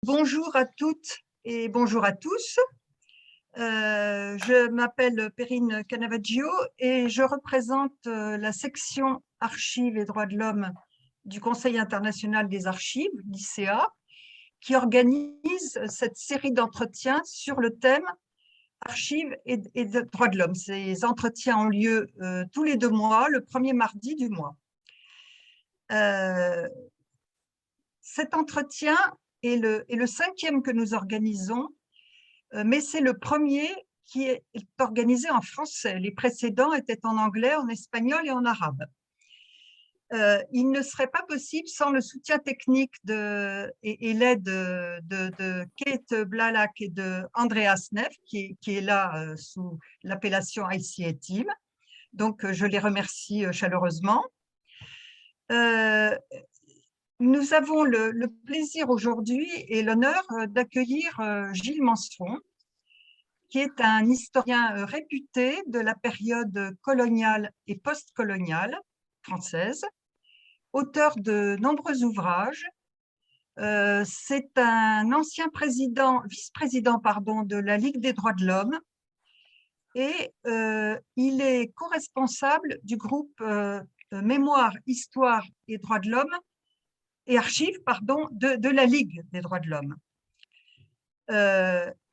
Bonjour à toutes et bonjour à tous. Je m'appelle Perrine Canavaggio et je représente la section Archives et droits de l'homme du Conseil international des archives, l'ICA, qui organise cette série d'entretiens sur le thème Archives et droits de l'homme. Ces entretiens ont lieu tous les 2 mois, le premier mardi du mois. Cet entretien est le 5e que nous organisons, mais c'est le premier qui est organisé en français. Les précédents étaient en anglais, en espagnol et en arabe. Il ne serait pas possible sans le soutien technique et l'aide de Kate Blalak et de Andreas Neff, qui est là sous l'appellation ICA Team. Donc, je les remercie chaleureusement. Nous avons le plaisir aujourd'hui et l'honneur d'accueillir Gilles Manceron, qui est un historien réputé de la période coloniale et post-coloniale française, auteur de nombreux ouvrages. C'est un ancien vice-président de la Ligue des droits de l'homme et il est co-responsable du groupe Mémoire, Histoire et droits de l'homme et archives de la Ligue des droits de l'homme.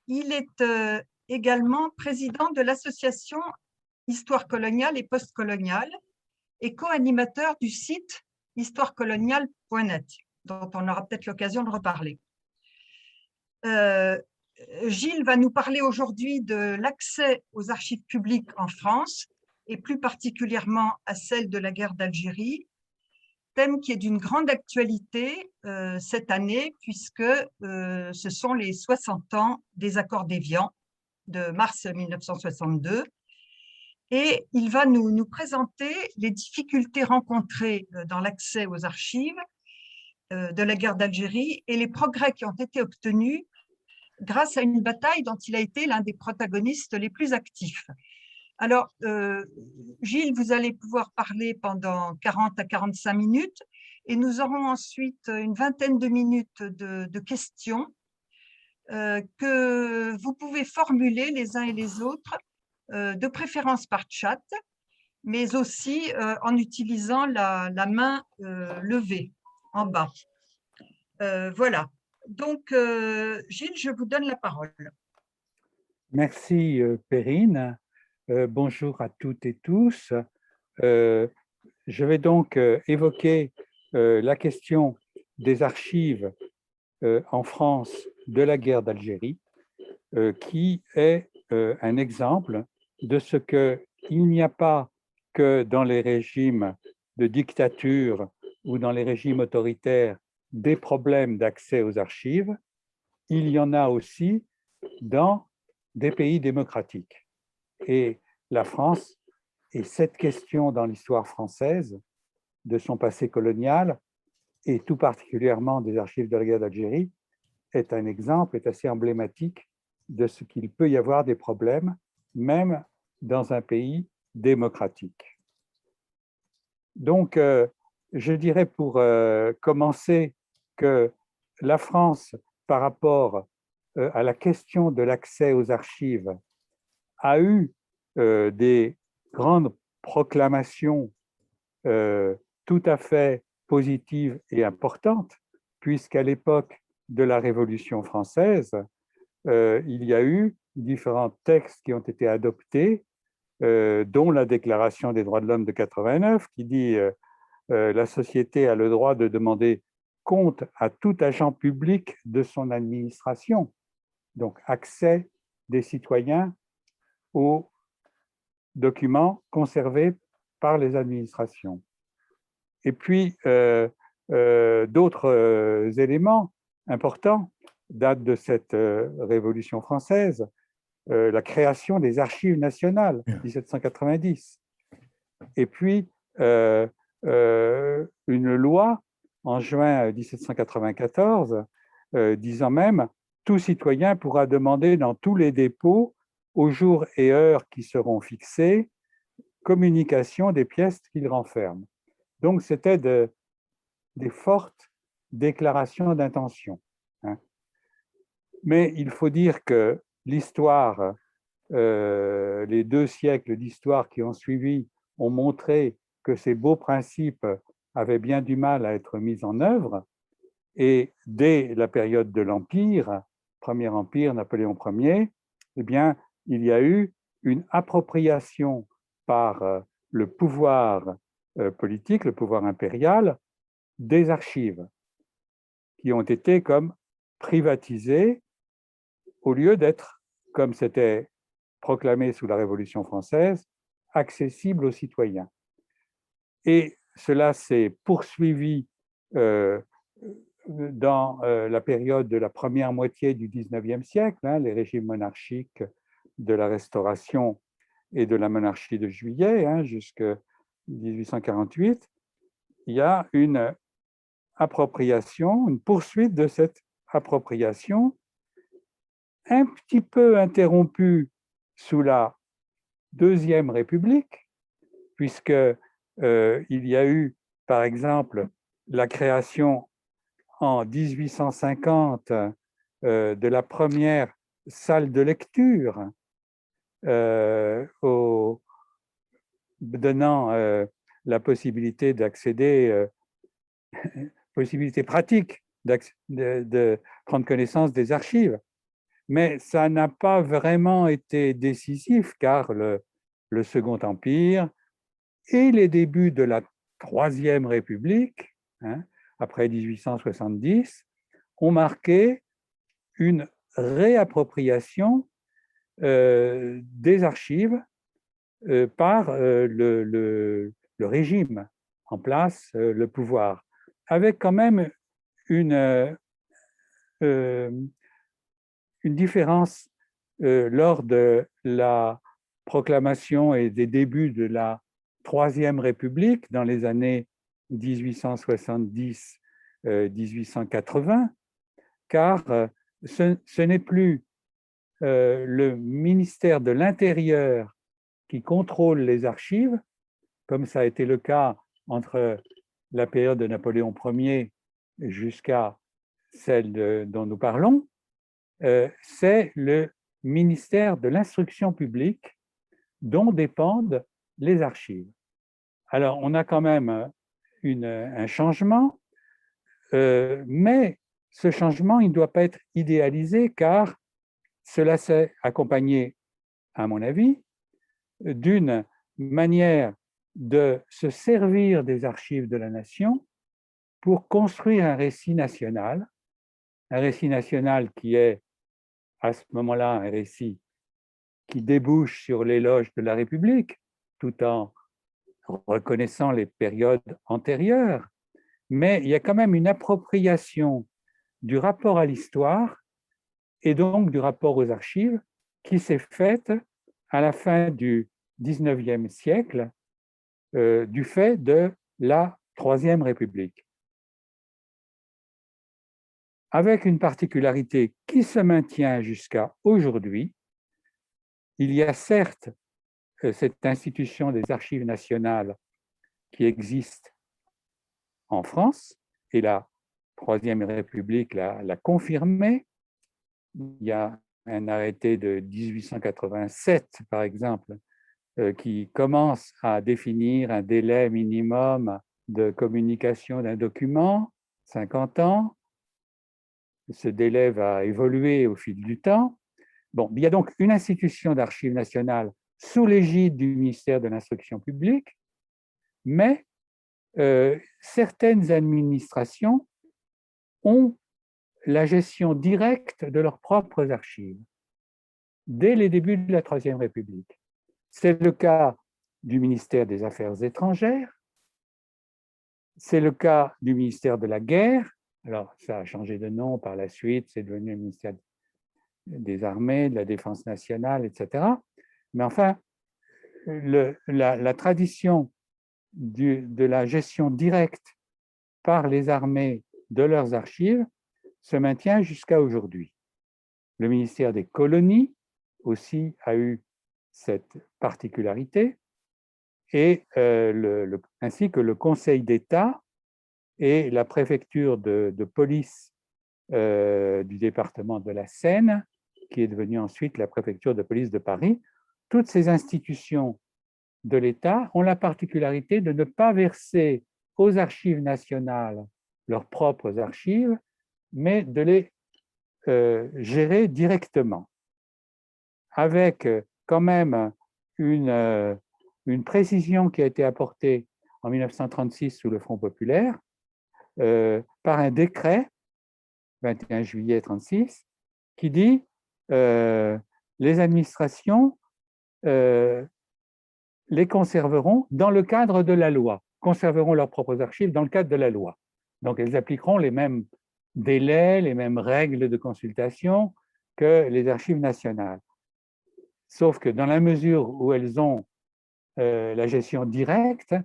Il est également président de l'association Histoire coloniale et postcoloniale et co-animateur du site histoirecoloniale.net, dont on aura peut-être l'occasion de reparler. Gilles va nous parler aujourd'hui de l'accès aux archives publiques en France, et plus particulièrement à celle de la guerre d'Algérie, thème qui est d'une grande actualité cette année, puisque ce sont les 60 ans des accords d'Évian de mars 1962. Et il va nous présenter les difficultés rencontrées dans l'accès aux archives de la guerre d'Algérie et les progrès qui ont été obtenus grâce à une bataille dont il a été l'un des protagonistes les plus actifs. Alors, Gilles, vous allez pouvoir parler pendant 40 à 45 minutes et nous aurons ensuite une vingtaine de minutes de questions que vous pouvez formuler les uns et les autres, de préférence par chat, mais aussi en utilisant la main levée en bas. Voilà. Donc, Gilles, je vous donne la parole. Merci Perrine. Bonjour à toutes et tous. Je vais donc évoquer la question des archives en France de la guerre d'Algérie, qui est un exemple de ce qu'il n'y a pas que dans les régimes de dictature ou dans les régimes autoritaires des problèmes d'accès aux archives, il y en a aussi dans des pays démocratiques. Et la France, et cette question dans l'histoire française, de son passé colonial, et tout particulièrement des archives de la guerre d'Algérie, est un exemple, est assez emblématique de ce qu'il peut y avoir des problèmes, même dans un pays démocratique. Donc, je dirais pour commencer que la France, par rapport à la question de l'accès aux archives, a eu des grandes proclamations tout à fait positives et importantes, puisqu'à l'époque de la Révolution française, il y a eu différents textes qui ont été adoptés, dont la Déclaration des droits de l'homme de 89, qui dit la société a le droit de demander compte à tout agent public de son administration. Donc, accès des citoyens aux documents conservés par les administrations. Et puis, d'autres éléments importants datent de cette Révolution française, la création des archives nationales, 1790. Et puis, une loi en juin 1794 disant même « Tout citoyen pourra demander dans tous les dépôts, aux jours et heures qui seront fixés, communication des pièces qu'il renferme. » Donc, c'était des fortes déclarations d'intention. Hein. Mais il faut dire que l'histoire, les 2 siècles d'histoire qui ont suivi ont montré que ces beaux principes avaient bien du mal à être mis en œuvre. Et dès la période de l'Empire, Premier Empire, Napoléon Ier, eh bien, il y a eu une appropriation par le pouvoir politique, le pouvoir impérial, des archives, qui ont été comme privatisées au lieu d'être, comme c'était proclamé sous la Révolution française, accessibles aux citoyens. Et cela s'est poursuivi dans la période de la première moitié du XIXe siècle, les régimes monarchiques de la Restauration et de la monarchie de Juillet, jusqu'en 1848, il y a une appropriation, une poursuite de cette appropriation, un petit peu interrompue sous la Deuxième République, puisque il y a eu, par exemple, la création en 1850 de la première salle de lecture, donnant la possibilité d'accéder, possibilité pratique de prendre connaissance des archives. Mais ça n'a pas vraiment été décisif, car le Second Empire et les débuts de la Troisième République, après 1870, ont marqué une réappropriation des archives par le régime en place, le pouvoir, avec quand même une différence lors de la proclamation et des débuts de la Troisième République dans les années 1870-1880, car ce n'est plus le ministère de l'Intérieur qui contrôle les archives, comme ça a été le cas entre la période de Napoléon Ier jusqu'à celle dont nous parlons, c'est le ministère de l'Instruction publique dont dépendent les archives. Alors, on a quand même un changement, mais ce changement, il ne doit pas être idéalisé, car cela s'est accompagné, à mon avis, d'une manière de se servir des archives de la nation pour construire un récit national qui est, à ce moment-là, un récit qui débouche sur l'éloge de la République, tout en reconnaissant les périodes antérieures, mais il y a quand même une appropriation du rapport à l'histoire et donc du rapport aux archives qui s'est faite à la fin du XIXe siècle du fait de la Troisième République. Avec une particularité qui se maintient jusqu'à aujourd'hui, il y a certes cette institution des archives nationales qui existe en France, et la Troisième République l'a confirmé. Il y a un arrêté de 1887, par exemple, qui commence à définir un délai minimum de communication d'un document, 50 ans. Ce délai va évoluer au fil du temps. Bon, il y a donc une institution d'archives nationales sous l'égide du ministère de l'Instruction publique, mais certaines administrations ont la gestion directe de leurs propres archives dès les débuts de la Troisième République. C'est le cas du ministère des Affaires étrangères, c'est le cas du ministère de la Guerre. Alors, ça a changé de nom par la suite, c'est devenu le ministère des Armées, de la Défense nationale, etc. Mais enfin, la tradition de la gestion directe par les armées de leurs archives se maintient jusqu'à aujourd'hui. Le ministère des colonies aussi a eu cette particularité, et ainsi que le Conseil d'État et la préfecture de police du département de la Seine, qui est devenue ensuite la préfecture de police de Paris. Toutes ces institutions de l'État ont la particularité de ne pas verser aux archives nationales leurs propres archives, mais de les gérer directement, avec quand même une précision qui a été apportée en 1936 sous le Front populaire par un décret, 21 juillet 1936, qui dit les administrations les conserveront dans le cadre de la loi, conserveront leurs propres archives dans le cadre de la loi. Donc, elles appliqueront les mêmes délais, les mêmes règles de consultation que les archives nationales. Sauf que dans la mesure où elles ont la gestion directe,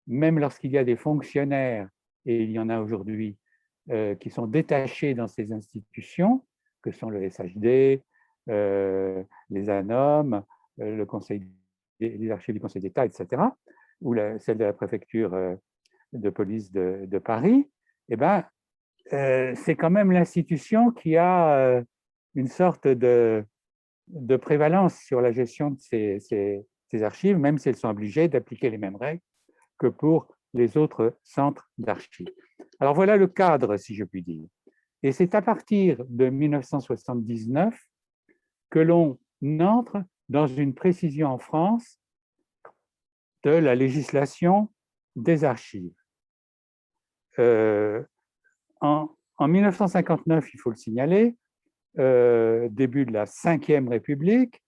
même lorsqu'il y a des fonctionnaires, et il y en a aujourd'hui, qui sont détachés dans ces institutions, que sont le SHD, les ANOM, le Conseil, les archives du Conseil d'État, etc., ou celle de la préfecture de police de Paris, eh ben, c'est quand même l'institution qui a une sorte de prévalence sur la gestion de ces archives, même si elles sont obligées d'appliquer les mêmes règles que pour les autres centres d'archives. Alors voilà le cadre, si je puis dire. Et c'est à partir de 1979 que l'on entre dans une précision en France de la législation des archives. En 1959, il faut le signaler, début de la Ve République,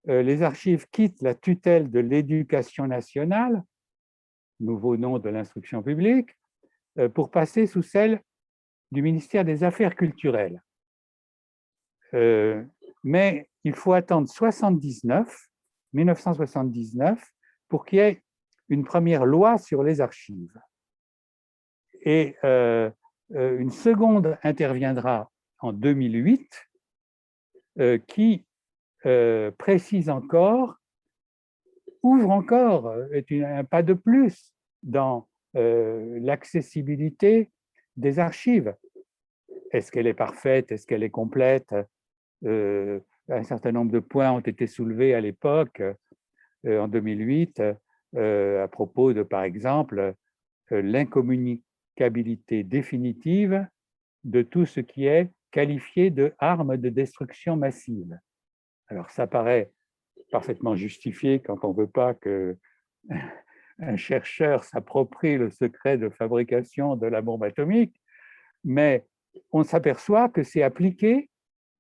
les archives quittent la tutelle de l'éducation nationale, nouveau nom de l'instruction publique, pour passer sous celle du ministère des Affaires culturelles. Mais il faut attendre 1979 pour qu'il y ait une première loi sur les archives. Et une seconde interviendra en 2008 qui précise encore, ouvre encore, est un pas de plus dans l'accessibilité des archives. Est-ce qu'elle est parfaite? Est-ce qu'elle est complète? Un certain nombre de points ont été soulevés à l'époque, en 2008, à propos de, par exemple, l'incommunicabilité définitive de tout ce qui est qualifié de arme de destruction massive. Alors, ça paraît parfaitement justifié quand on ne veut pas qu'un chercheur s'approprie le secret de fabrication de la bombe atomique, mais on s'aperçoit que c'est appliqué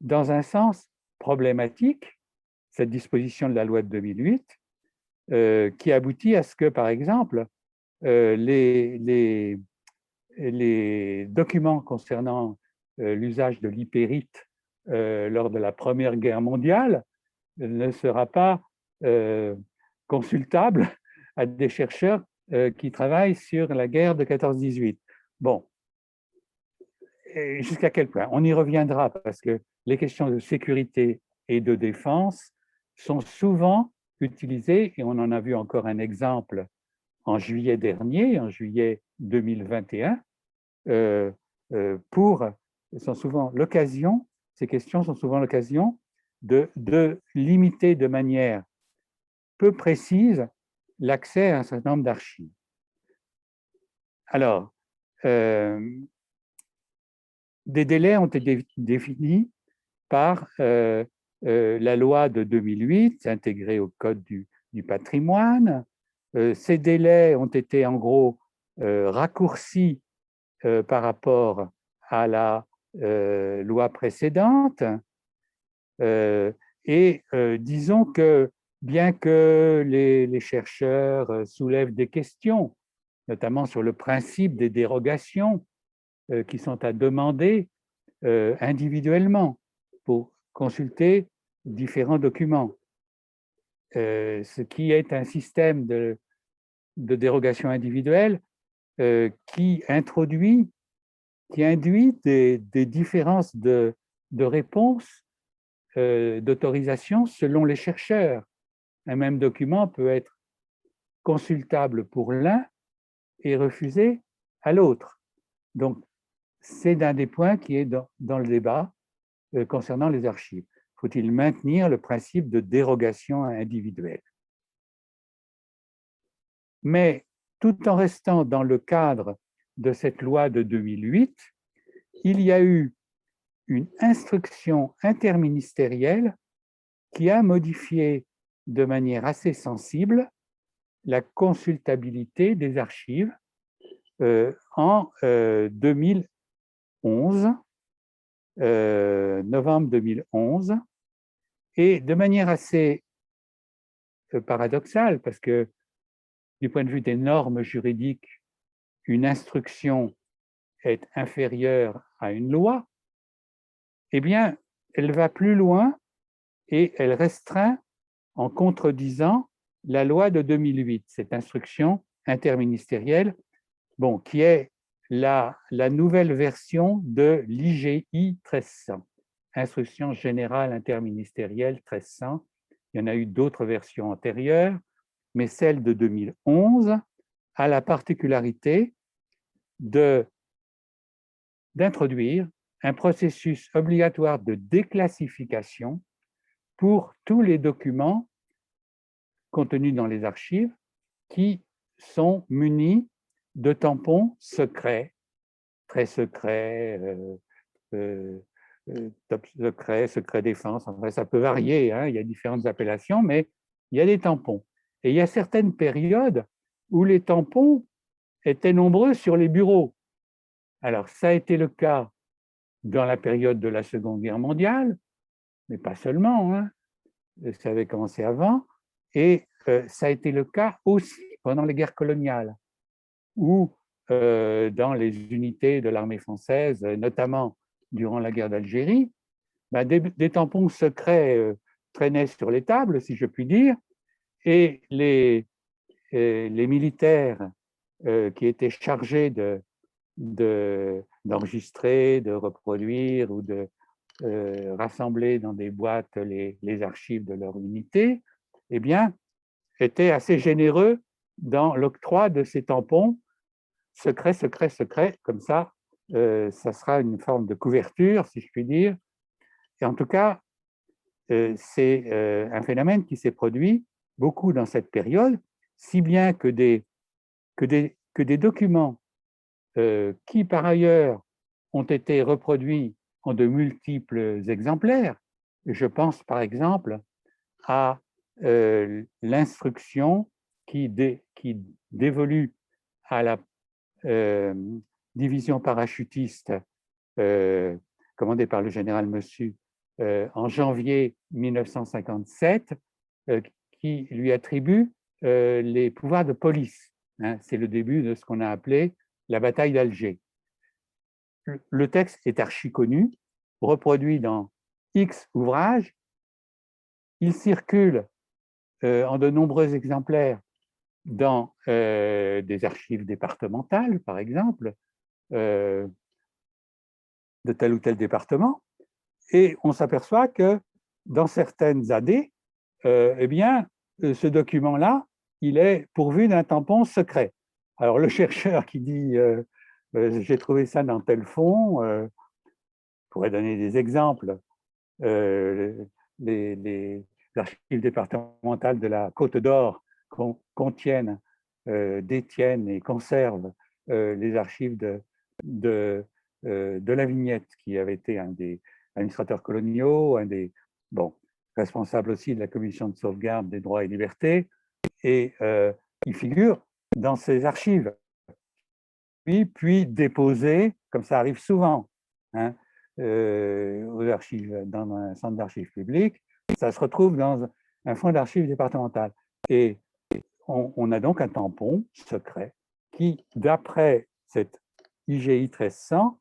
dans un sens problématique, cette disposition de la loi de 2008, qui aboutit à ce que, par exemple, les documents concernant l'usage de l'hypérite lors de la Première Guerre mondiale ne sera pas consultable à des chercheurs qui travaillent sur la guerre de 14-18. Bon, jusqu'à quel point? On y reviendra parce que les questions de sécurité et de défense sont souvent utilisées, et on en a vu encore un exemple en juillet dernier, en juillet 2021, sont souvent l'occasion, ces questions sont souvent l'occasion de limiter de manière peu précise l'accès à un certain nombre d'archives. Alors, des délais ont été définis par la loi de 2008, intégrée au Code du patrimoine. Ces délais ont été en gros raccourcis par rapport à la loi précédente. Disons que bien que les chercheurs soulèvent des questions, notamment sur le principe des dérogations qui sont à demander individuellement pour consulter différents documents, ce qui est un système de dérogation individuelle qui induit des différences de réponse, d'autorisation selon les chercheurs. Un même document peut être consultable pour l'un et refusé à l'autre. Donc, c'est un des points qui est dans le débat concernant les archives. Faut-il maintenir le principe de dérogation individuelle? Mais tout en restant dans le cadre de cette loi de 2008, il y a eu une instruction interministérielle qui a modifié de manière assez sensible la consultabilité des archives en 2011, novembre 2011, et de manière assez paradoxale, parce que du point de vue des normes juridiques, une instruction est inférieure à une loi, eh bien, elle va plus loin et elle restreint en contredisant la loi de 2008, cette instruction interministérielle, bon, qui est la nouvelle version de l'IGI 1300, Instruction générale interministérielle 1300. Il y en a eu d'autres versions antérieures, mais celle de 2011 a la particularité d'introduire un processus obligatoire de déclassification pour tous les documents contenus dans les archives qui sont munis de tampons secrets, très secrets, top secret, secret défense. Enfin, ça peut varier, hein, il y a différentes appellations, mais il y a des tampons. Et il y a certaines périodes où les tampons étaient nombreux sur les bureaux. Alors, ça a été le cas dans la période de la Seconde Guerre mondiale, mais pas seulement, hein, ça avait commencé avant, et ça a été le cas aussi pendant les guerres coloniales, où dans les unités de l'armée française, notamment durant la guerre d'Algérie, des tampons secrets traînaient sur les tables, si je puis dire, et les militaires qui étaient chargés d'enregistrer, de reproduire ou de rassembler dans des boîtes les archives de leur unité, eh bien, étaient assez généreux dans l'octroi de ces tampons secrets, secrets, secrets, comme ça, ça sera une forme de couverture, si je puis dire. Et en tout cas, c'est un phénomène qui s'est produit beaucoup dans cette période, si bien que des documents qui, par ailleurs, ont été reproduits en de multiples exemplaires. Je pense, par exemple, à l'instruction qui dévolue à la division parachutiste commandée par le général Meussu en janvier 1957, qui lui attribue les pouvoirs de police. Hein, c'est le début de ce qu'on a appelé la bataille d'Alger. Le texte est archi connu, reproduit dans X ouvrages. Il circule en de nombreux exemplaires dans des archives départementales, par exemple, de tel ou tel département, et on s'aperçoit que dans certaines années, eh bien, ce document-là, il est pourvu d'un tampon secret. Alors, le chercheur qui dit j'ai trouvé ça dans tel fond, pourrait donner des exemples. Les archives départementales de la Côte d'Or contiennent, détiennent et conservent les archives de la Vignette, qui avait été un des administrateurs coloniaux, un des responsables aussi de la commission de sauvegarde des droits et libertés, et il figure dans ces archives, puis déposé, comme ça arrive souvent, hein, aux archives, dans un centre d'archives publiques, ça se retrouve dans un fonds d'archives départemental. Et on a donc un tampon secret qui, d'après cette IGI 1300,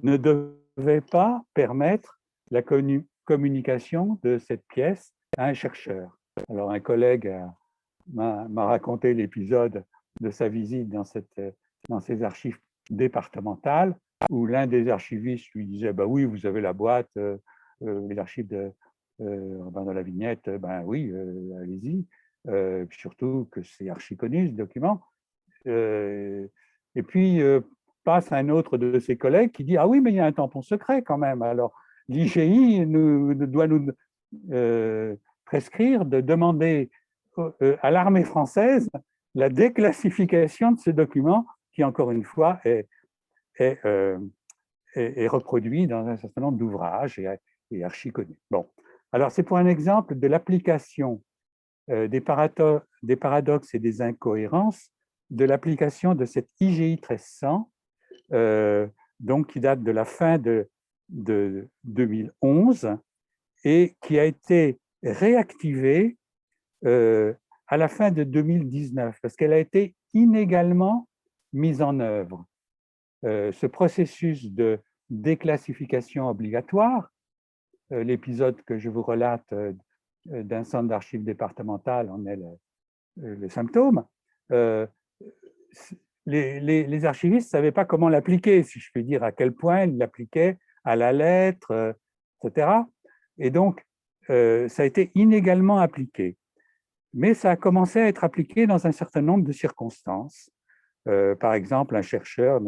ne devait pas permettre la communication de cette pièce à un chercheur. Alors, un collègue m'a raconté l'épisode de sa visite dans ces archives départementales, où l'un des archivistes lui disait bah oui, vous avez la boîte, les archives de la Vignette, ben oui, allez-y. Surtout que c'est archi connu ce document. Et puis, passe à un autre de ses collègues qui dit « Ah oui, mais il y a un tampon secret quand même. » Alors, l'IGI doit nous prescrire de demander à l'armée française la déclassification de ce document qui, encore une fois, est reproduit dans un certain nombre d'ouvrages et archi connus. Bon, alors c'est pour un exemple de l'application des paradoxes et des incohérences de l'application de cette IGI 1300, donc qui date de la fin de 2011 et qui a été réactivée à la fin de 2019 parce qu'elle a été inégalement mise en œuvre. Ce processus de déclassification obligatoire, l'épisode que je vous relate d'un centre d'archives départemental en est le symptôme. Les archivistes ne savaient pas comment l'appliquer, si je puis dire, à quel point ils l'appliquaient à la lettre, etc. Et donc, ça a été inégalement appliqué. Mais ça a commencé à être appliqué dans un certain nombre de circonstances. Par exemple, un chercheur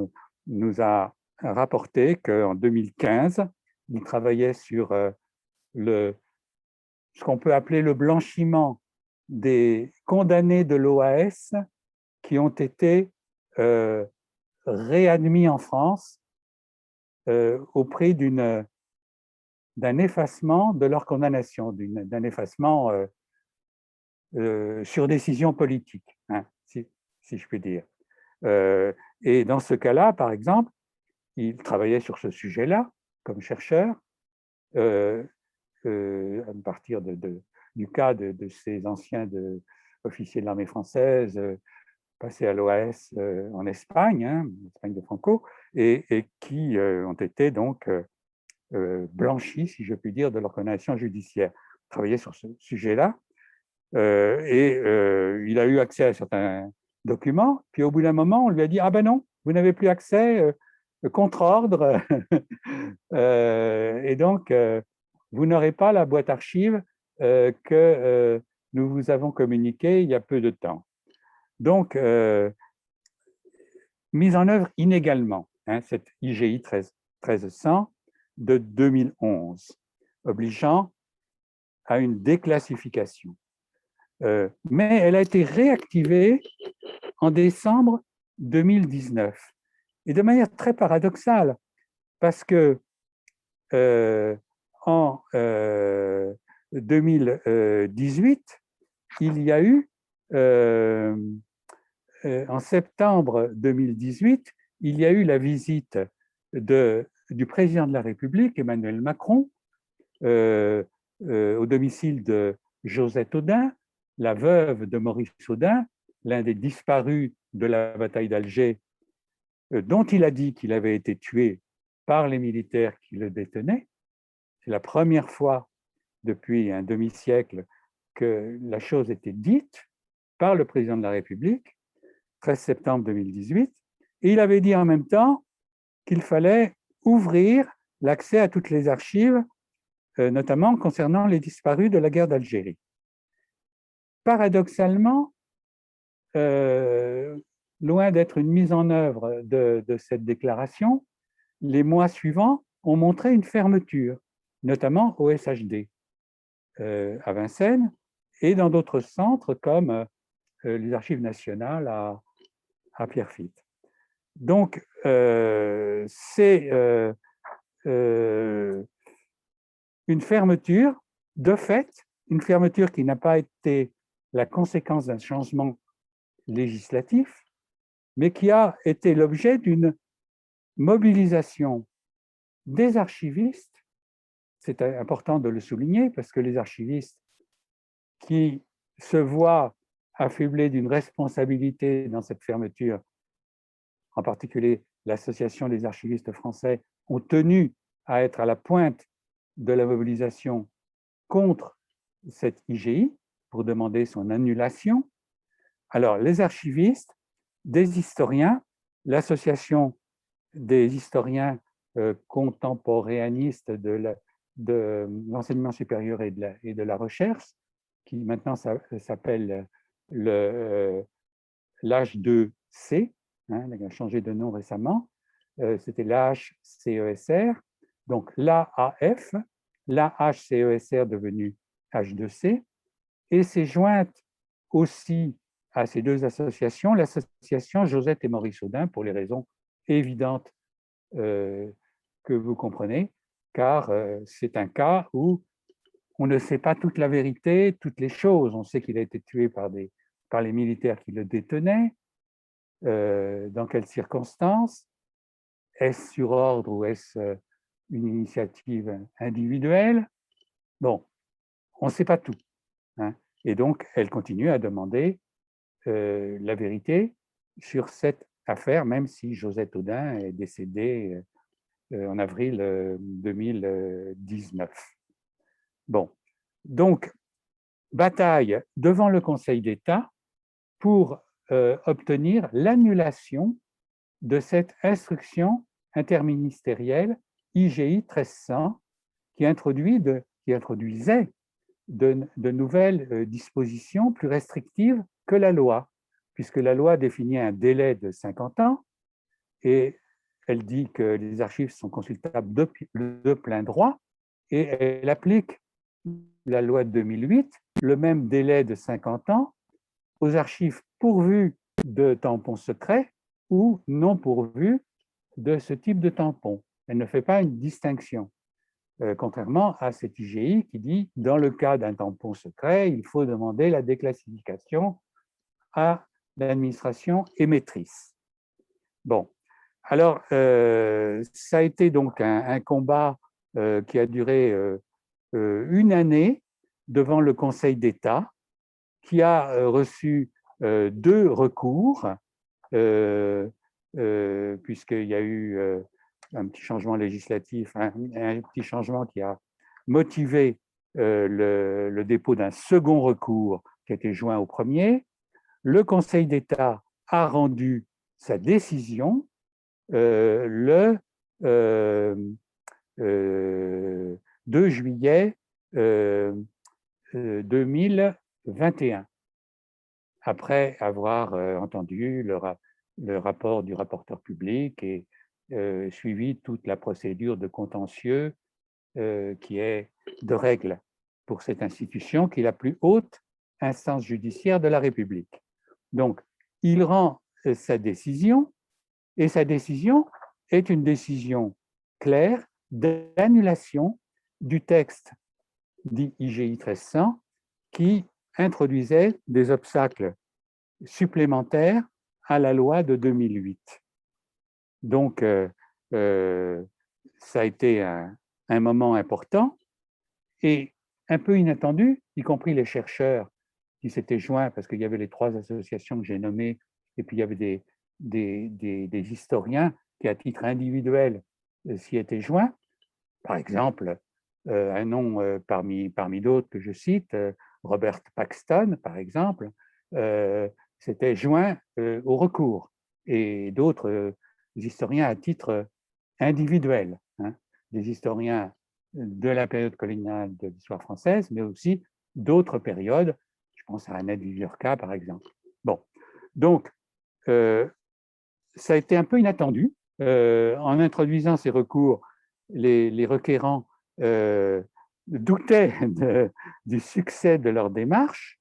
nous a rapporté qu'en 2015, il travaillait sur ce qu'on peut appeler le blanchiment des condamnés de l'OAS qui ont été réadmis en France au prix d'un effacement de leur condamnation, d'un effacement sur décision politique, hein, si je puis dire. Et dans ce cas-là, par exemple, il travaillait sur ce sujet-là comme chercheur, à partir du cas de ces anciens officiers de l'armée française passés à l'OAS en Espagne, hein, Espagne de Franco, et qui ont été donc blanchis, si je puis dire, de leur condamnation judiciaire. Il travaillait sur ce sujet-là, et il a eu accès à certains documents, puis au bout d'un moment, on lui a dit « Ah ben non, vous n'avez plus accès, contre ordre, et donc vous n'aurez pas la boîte archive que nous vous avons communiquée il y a peu de temps. » Donc, mise en œuvre inégalement, hein, cette IGI 1300 de 2011, obligeant à une déclassification. Mais elle a été réactivée en décembre 2019, et de manière très paradoxale, parce que en 2018, il y a eu, en septembre 2018, il y a eu la visite du président de la République, Emmanuel Macron, au domicile de Josette Audin, la veuve de Maurice Audin, l'un des disparus de la bataille d'Alger, dont il a dit qu'il avait été tué par les militaires qui le détenaient. C'est la première fois depuis un demi-siècle que la chose était dite par le président de la République, 13 septembre 2018, et il avait dit en même temps qu'il fallait ouvrir l'accès à toutes les archives, notamment concernant les disparus de la guerre d'Algérie. Paradoxalement, loin d'être une mise en œuvre de cette déclaration, les mois suivants ont montré une fermeture, notamment au SHD à Vincennes et dans d'autres centres comme les Archives nationales à Pierrefitte. Donc, c'est une fermeture de fait, une fermeture qui n'a pas été la conséquence d'un changement législatif, mais qui a été l'objet d'une mobilisation des archivistes. C'est important de le souligner parce que les archivistes qui se voient affublés d'une responsabilité dans cette fermeture, en particulier l'Association des archivistes français, ont tenu à être à la pointe de la mobilisation contre cette IGI pour demander son annulation. Alors, les archivistes, des historiens, l'Association des historiens contemporanéistes de l'enseignement supérieur et de la recherche, qui maintenant s'appelle l'H2C, hein, il a changé de nom récemment, c'était l'AHCESR, donc l'AAF, l'AHCESR devenu H2C, et s'est jointe aussi à ces deux associations, l'association Josette et Maurice Audin, pour les raisons évidentes que vous comprenez, car c'est un cas où on ne sait pas toute la vérité, toutes les choses. On sait qu'il a été tué par les militaires qui le détenaient, dans quelles circonstances, est-ce sur ordre ou est-ce une initiative individuelle? Bon, on ne sait pas tout, hein. Et donc, elle continue à demander la vérité sur cette affaire, même si Josette Audin est décédée en avril 2019. Bon, donc, bataille devant le Conseil d'État pour obtenir l'annulation de cette instruction interministérielle IGI 1300 qui introduisait de nouvelles dispositions plus restrictives que la loi, puisque la loi définit un délai de 50 ans et elle dit que les archives sont consultables de plein droit et elle applique la loi de 2008, le même délai de 50 ans aux archives pourvues de tampons secrets ou non pourvues de ce type de tampon. Elle ne fait pas une distinction, contrairement à cette IGI qui dit dans le cas d'un tampon secret, il faut demander la déclassification à l'administration émettrice. Bon, alors ça a été donc un combat qui a duré une année devant le Conseil d'État, qui a reçu 2 recours, puisqu'il y a eu un petit changement législatif, un petit changement qui a motivé le dépôt d'un second recours qui a été joint au premier. Le Conseil d'État a rendu sa décision le 2 juillet 2021, après avoir entendu le rapport du rapporteur public et suivi toute la procédure de contentieux qui est de règle pour cette institution, qui est la plus haute instance judiciaire de la République. Donc, il rend sa décision, et sa décision est une décision claire d'annulation du texte dit IGI 1300 qui introduisait des obstacles supplémentaires à la loi de 2008. Donc, ça a été un moment important et un peu inattendu, y compris les chercheurs qui s'étaient joints, parce qu'il y avait les 3 associations que j'ai nommées, et puis il y avait des historiens qui, à titre individuel, s'y étaient joints. Par exemple, un nom parmi d'autres que je cite, Robert Paxton, par exemple, s'était joint au recours, et d'autres historiens à titre individuel, hein, des historiens de la période coloniale de l'histoire française, mais aussi d'autres périodes. Je pense à Annette Viviorca, par exemple. Bon, donc, ça a été un peu inattendu. En introduisant ces recours, les requérants doutaient du succès de leur démarche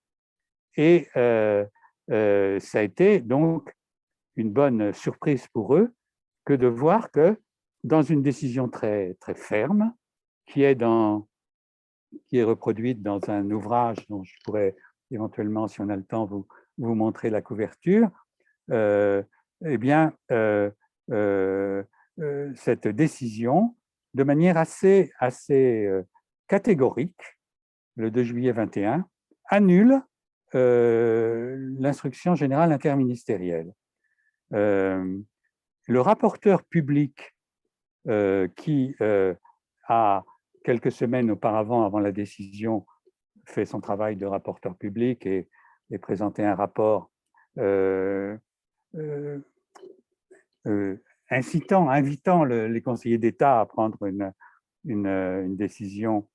et ça a été donc une bonne surprise pour eux que de voir que dans une décision très, très ferme, qui est reproduite dans un ouvrage dont je pourrais éventuellement, si on a le temps, vous montrer la couverture, eh bien, cette décision, de manière assez catégorique, le 2 juillet 21, annule l'instruction générale interministérielle. Le rapporteur public qui a, quelques semaines auparavant, avant la décision, fait son travail de rapporteur public et présenté un rapport invitant les conseillers d'État à prendre une décision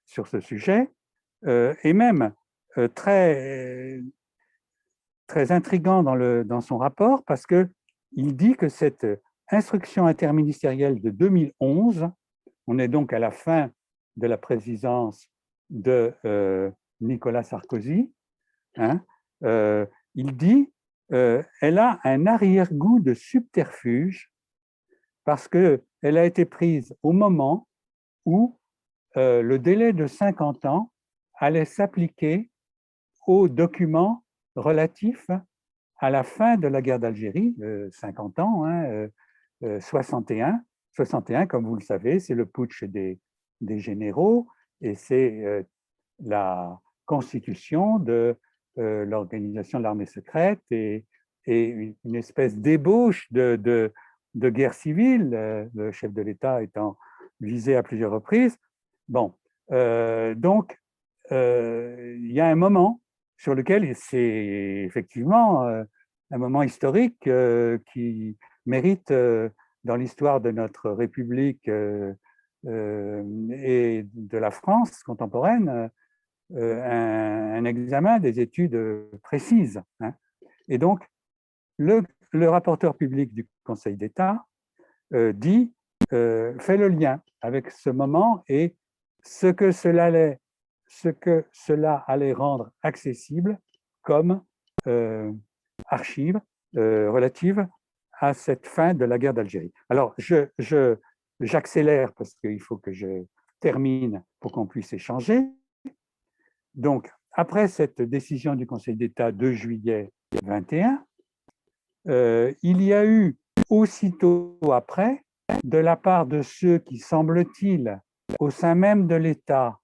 sur ce sujet, et même très très intriguant dans son rapport parce qu'il dit que cette instruction interministérielle de 2011, on est donc à la fin de la présidence de Nicolas Sarkozy, hein, il dit elle a un arrière-goût de subterfuge parce qu'elle a été prise au moment où le délai de 50 ans allait s'appliquer aux documents relatifs à la fin de la guerre d'Algérie, 50 ans, hein, 61, comme vous le savez, c'est le putsch des généraux et c'est la constitution de l'organisation de l'armée secrète et une espèce d'ébauche de guerre civile, le chef de l'État étant visé à plusieurs reprises. Bon, donc, il y a un moment sur lequel c'est effectivement un moment historique qui mérite, dans l'histoire de notre République et de la France contemporaine, un examen des études précises, hein. Et donc, le rapporteur public du Conseil d'État dit, fait le lien avec ce moment et ce que cela allait rendre accessible comme archives relatives à cette fin de la guerre d'Algérie. Alors, j'accélère parce qu'il faut que je termine pour qu'on puisse échanger. Donc, après cette décision du Conseil d'État de juillet 21, il y a eu aussitôt après, de la part de ceux qui, semble-t-il, au sein même de l'État,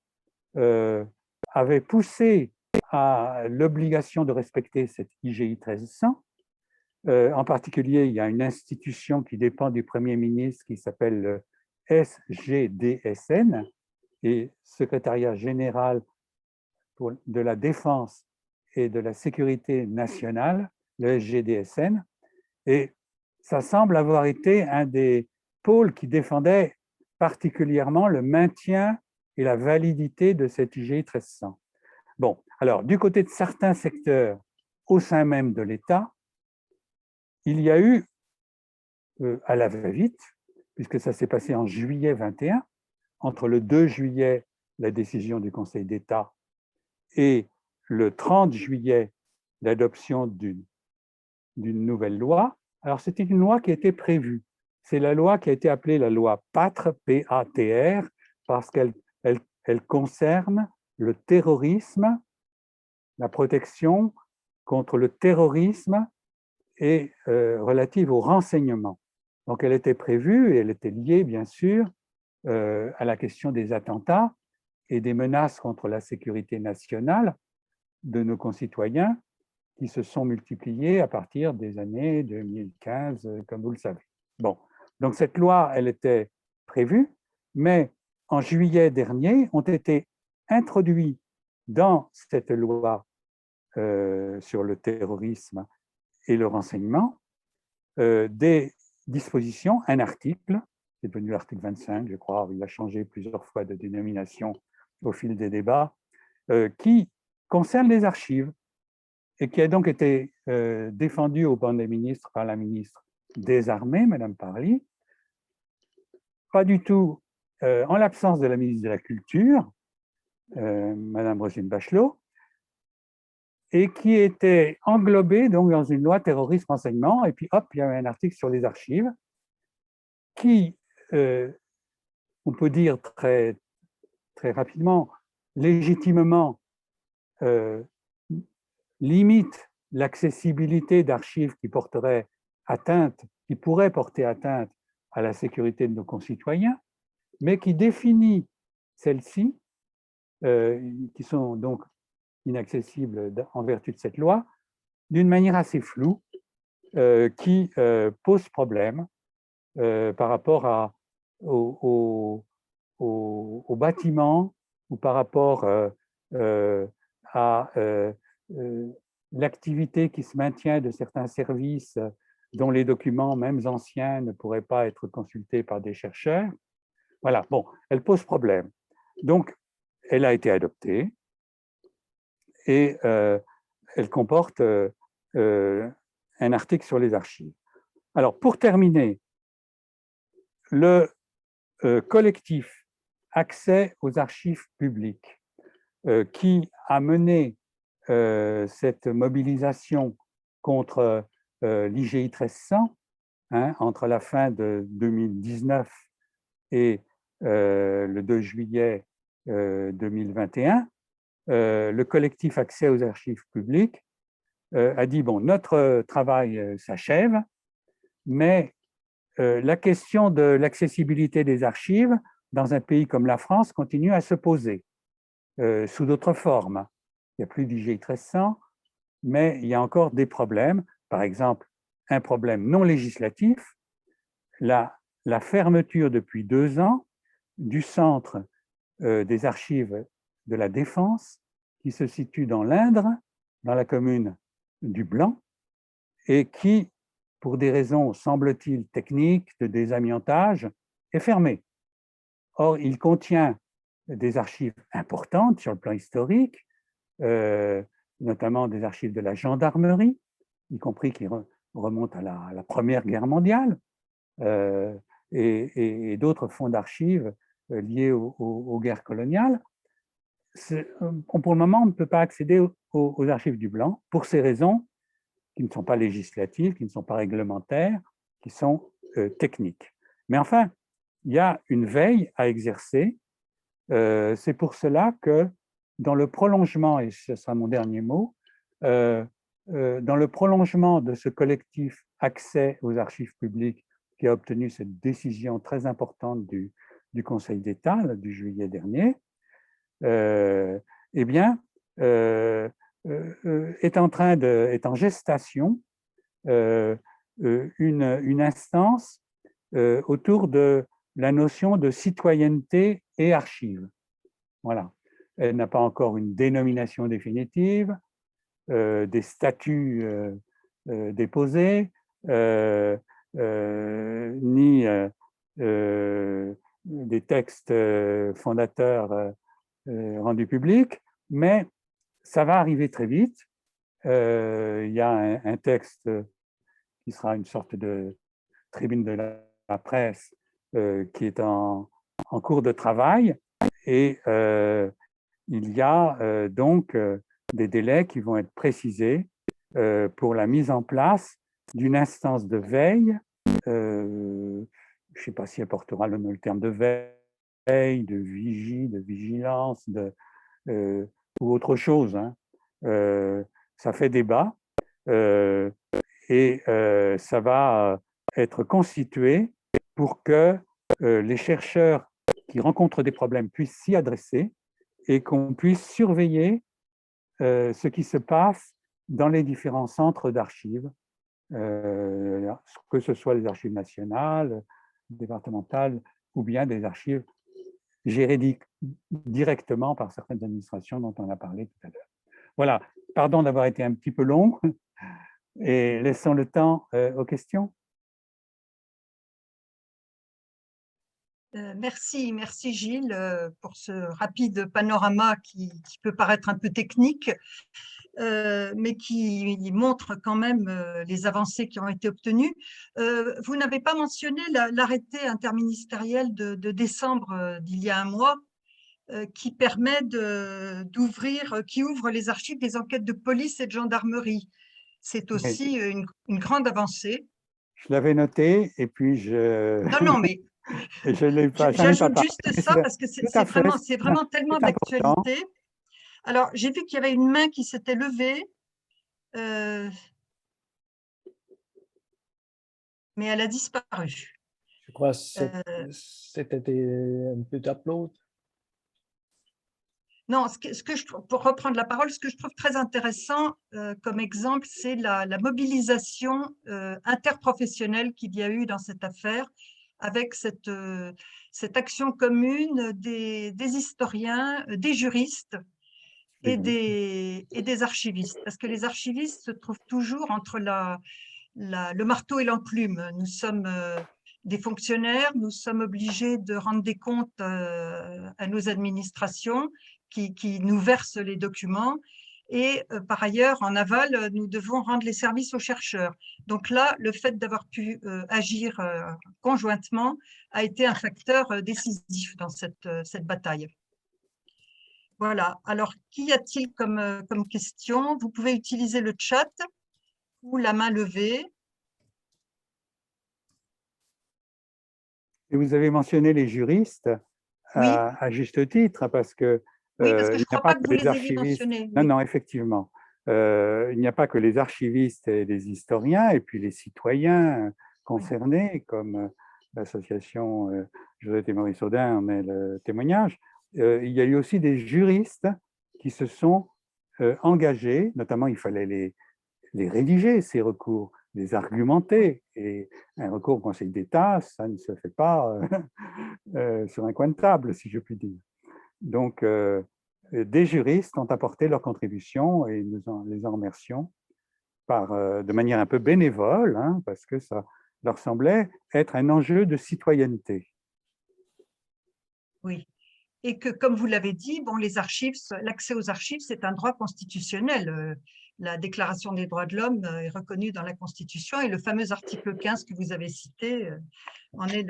avaient poussé à l'obligation de respecter cette IGI 1300. En particulier, il y a une institution qui dépend du Premier ministre qui s'appelle le SGDSN, et Secrétariat général de la Défense et de la Sécurité nationale, le SGDSN, et ça semble avoir été un des pôles qui défendait particulièrement le maintien et la validité de cette IGI 1300. Bon, alors, du côté de certains secteurs au sein même de l'État, il y a eu, à la va-vite, puisque ça s'est passé en juillet 21, entre le 2 juillet, la décision du Conseil d'État, et le 30 juillet, l'adoption d'une nouvelle loi. Alors, c'était une loi qui était prévue. C'est la loi qui a été appelée la loi PATR, P-A-T-R, parce qu'elle concerne le terrorisme, la protection contre le terrorisme et relative au renseignement. Donc, elle était prévue et elle était liée, bien sûr, à la question des attentats et des menaces contre la sécurité nationale de nos concitoyens qui se sont multipliées à partir des années 2015, comme vous le savez. Bon, donc cette loi, elle était prévue, mais en juillet dernier, ont été introduits dans cette loi sur le terrorisme et le renseignement des dispositions, un article, c'est devenu l'article 25, je crois, il a changé plusieurs fois de dénomination au fil des débats, qui concerne les archives et qui a donc été défendu au banc des ministres par la ministre des Armées, Mme Parly, pas du tout en l'absence de la ministre de la Culture, Mme Roselyne Bachelot, et qui était englobé donc dans une loi terrorisme-renseignement, et puis hop, il y avait un article sur les archives qui, on peut dire très, très rapidement, légitimement, limite l'accessibilité d'archives qui porteraient atteinte, qui pourraient porter atteinte à la sécurité de nos concitoyens, mais qui définit celles-ci, qui sont donc inaccessibles en vertu de cette loi, d'une manière assez floue, qui pose problème par rapport au bâtiment ou par rapport à l'activité qui se maintient de certains services dont les documents, même anciens, ne pourraient pas être consultés par des chercheurs. Voilà, bon, elle pose problème. Donc, elle a été adoptée et elle comporte un article sur les archives. Alors, pour terminer, le collectif Accès aux archives publiques, qui a mené cette mobilisation contre l'IGI 1300, hein, entre la fin de 2019 et le 2 juillet 2021, le collectif Accès aux archives publiques a dit, bon, notre travail s'achève, mais la question de l'accessibilité des archives dans un pays comme la France continue à se poser sous d'autres formes. Il n'y a plus d'IGI 1300, mais il y a encore des problèmes. Par exemple, un problème non législatif, la fermeture depuis 2 ans du centre des archives de la Défense, qui se situe dans l'Indre, dans la commune du Blanc, et qui, pour des raisons, semble-t-il, techniques, de désamiantage, est fermé. Or, il contient des archives importantes sur le plan historique, notamment des archives de la gendarmerie, y compris qui remontent à la Première Guerre mondiale, et d'autres fonds d'archives liés aux guerres coloniales. Pour le moment, on ne peut pas accéder aux archives du Blanc pour ces raisons qui ne sont pas législatives, qui ne sont pas réglementaires, qui sont techniques. Mais enfin, il y a une veille à exercer. C'est pour cela que dans le prolongement, et ce sera mon dernier mot, dans le prolongement de ce collectif Accès aux archives publiques qui a obtenu cette décision très importante du Conseil d'État du juillet dernier, eh bien, est en gestation une instance autour de la notion de citoyenneté et archives. Voilà. Elle n'a pas encore une dénomination définitive, des statuts déposés, ni des textes fondateurs rendus publics, mais ça va arriver très vite. Il y a un texte qui sera une sorte de tribune de la presse qui est en cours de travail, et il y a donc des délais qui vont être précisés pour la mise en place d'une instance de veille. Je ne sais pas si elle portera le terme de veille, de vigie, de vigilance, ou autre chose. Hein. Ça fait débat, et ça va être constitué pour que les chercheurs qui rencontrent des problèmes puissent s'y adresser et qu'on puisse surveiller ce qui se passe dans les différents centres d'archives, que ce soit les archives nationales, départementales, ou bien des archives gérées directement par certaines administrations dont on a parlé tout à l'heure. Voilà, pardon d'avoir été un petit peu long, et laissons le temps aux questions. Merci Gilles pour ce rapide panorama qui peut paraître un peu technique, mais qui montre quand même les avancées qui ont été obtenues. Vous n'avez pas mentionné l'arrêté interministériel de décembre d'il y a un mois, qui permet qui ouvre les archives des enquêtes de police et de gendarmerie. C'est aussi une grande avancée. Je l'avais noté, et puis Non, mais je l'ai pas. J'ajoute juste ça parce que c'est vraiment tellement d'actualité. Alors, j'ai vu qu'il y avait une main qui s'était levée, mais elle a disparu. Je crois que c'était un peu d'upload. Non, pour reprendre la parole, ce que je trouve très intéressant comme exemple, c'est la mobilisation interprofessionnelle qu'il y a eu dans cette affaire, avec cette action commune des historiens, des juristes et des archivistes. Parce que les archivistes se trouvent toujours entre le marteau et l'enclume. Nous sommes des fonctionnaires, nous sommes obligés de rendre des comptes à nos administrations qui nous versent les documents. Et par ailleurs, en aval, nous devons rendre les services aux chercheurs. Donc là, le fait d'avoir pu agir conjointement a été un facteur décisif dans cette bataille. Voilà. Alors, qu'y a-t-il comme question? Vous pouvez utiliser le chat ou la main levée. Et vous avez mentionné les juristes Oui, à juste titre, parce que oui, parce que il je ne n'y a crois pas pas que que vous les les ayez archivistes. mentionnés. Non, Oui, non, effectivement. Il n'y a pas que les archivistes et les historiens, et puis les citoyens oui, concernés, comme l'association Josette et Maurice Audin en est le témoignage. Il y a eu aussi des juristes qui se sont engagés, notamment il fallait les rédiger, ces recours, les argumenter. Et un recours au Conseil d'État, ça ne se fait pas sur un coin de table, si je puis dire. Donc, des juristes ont apporté leur contribution et nous les en remercions de manière un peu bénévole, hein, parce que ça leur semblait être un enjeu de citoyenneté. oui. Et que, comme vous l'avez dit, bon, les archives, l'accès aux archives, c'est un droit constitutionnel. La Déclaration des droits de l'homme est reconnue dans la Constitution et le fameux article 15 que vous avez cité en est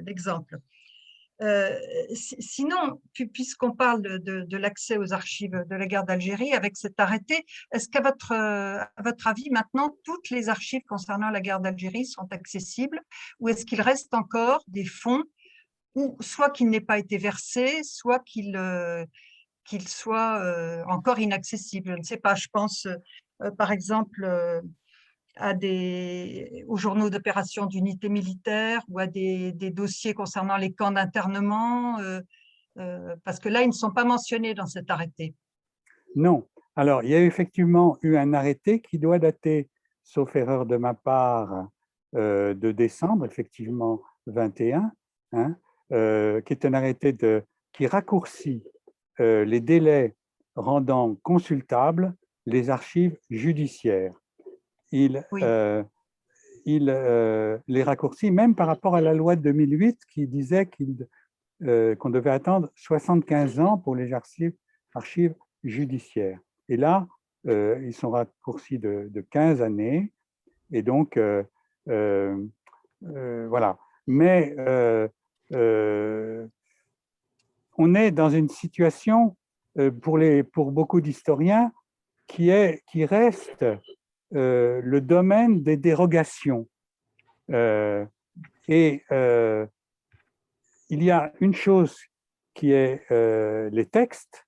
l'exemple. Sinon, puisqu'on parle de l'accès aux archives de la guerre d'Algérie, avec cet arrêté, est-ce qu'à votre avis, maintenant, toutes les archives concernant la guerre d'Algérie sont accessibles ou est-ce qu'il reste encore des fonds ou soit qu'il n'ait pas été versé, soit qu'il soit encore inaccessible. Je ne sais pas, je pense par exemple aux journaux d'opération d'unités militaires ou à des dossiers concernant les camps d'internement, parce que là, ils ne sont pas mentionnés dans cet arrêté. Non. Alors, il y a effectivement eu un arrêté qui doit dater, sauf erreur de ma part, de décembre, effectivement 21, hein, qui est un arrêté qui raccourcit les délais rendant consultables les archives judiciaires. Il Oui, les raccourcit même par rapport à la loi de 2008 qui disait qu'on devait attendre 75 ans pour les archives judiciaires. Et là, ils sont raccourcis de 15 années. Et donc, voilà. Mais on est dans une situation, pour beaucoup d'historiens, qui reste le domaine des dérogations. Et il y a une chose qui est les textes,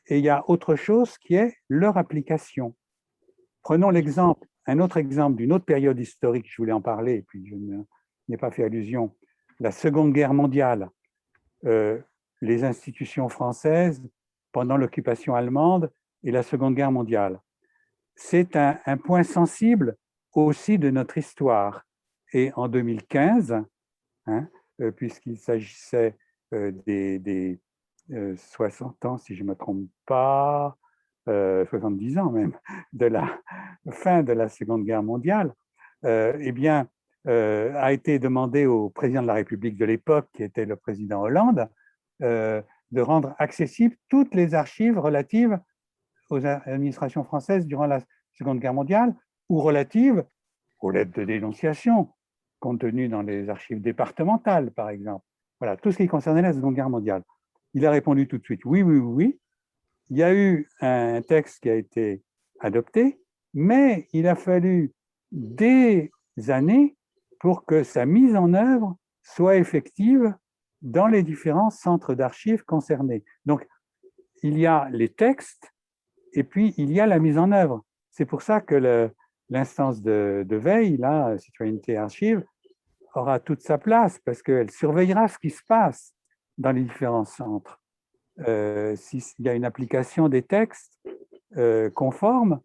et il y a autre chose qui est leur application. Prenons un autre exemple d'une autre période historique, je voulais en parler, et puis je n'ai pas fait allusion, la Seconde Guerre mondiale. Les institutions françaises pendant l'occupation allemande et la Seconde Guerre mondiale. C'est un point sensible aussi de notre histoire. Et en 2015, hein, puisqu'il s'agissait des 60 ans, si je ne me trompe pas, 70 ans même, de la fin de la Seconde Guerre mondiale, eh bien, a été demandé au président de la République de l'époque, qui était le président Hollande, de rendre accessibles toutes les archives relatives aux administrations françaises durant la Seconde Guerre mondiale ou relatives aux lettres de dénonciation contenues dans les archives départementales, par exemple. Voilà, tout ce qui concernait la Seconde Guerre mondiale. Il a répondu tout de suite oui, oui, oui. Il y a eu un texte qui a été adopté, mais il a fallu des années pour que sa mise en œuvre soit effective dans les différents centres d'archives concernés. Donc, il y a les textes et puis il y a la mise en œuvre. C'est pour ça que l'instance de veille, là, Citoyenneté Archives, aura toute sa place parce qu'elle surveillera ce qui se passe dans les différents centres. S'il y a une application des textes conformes,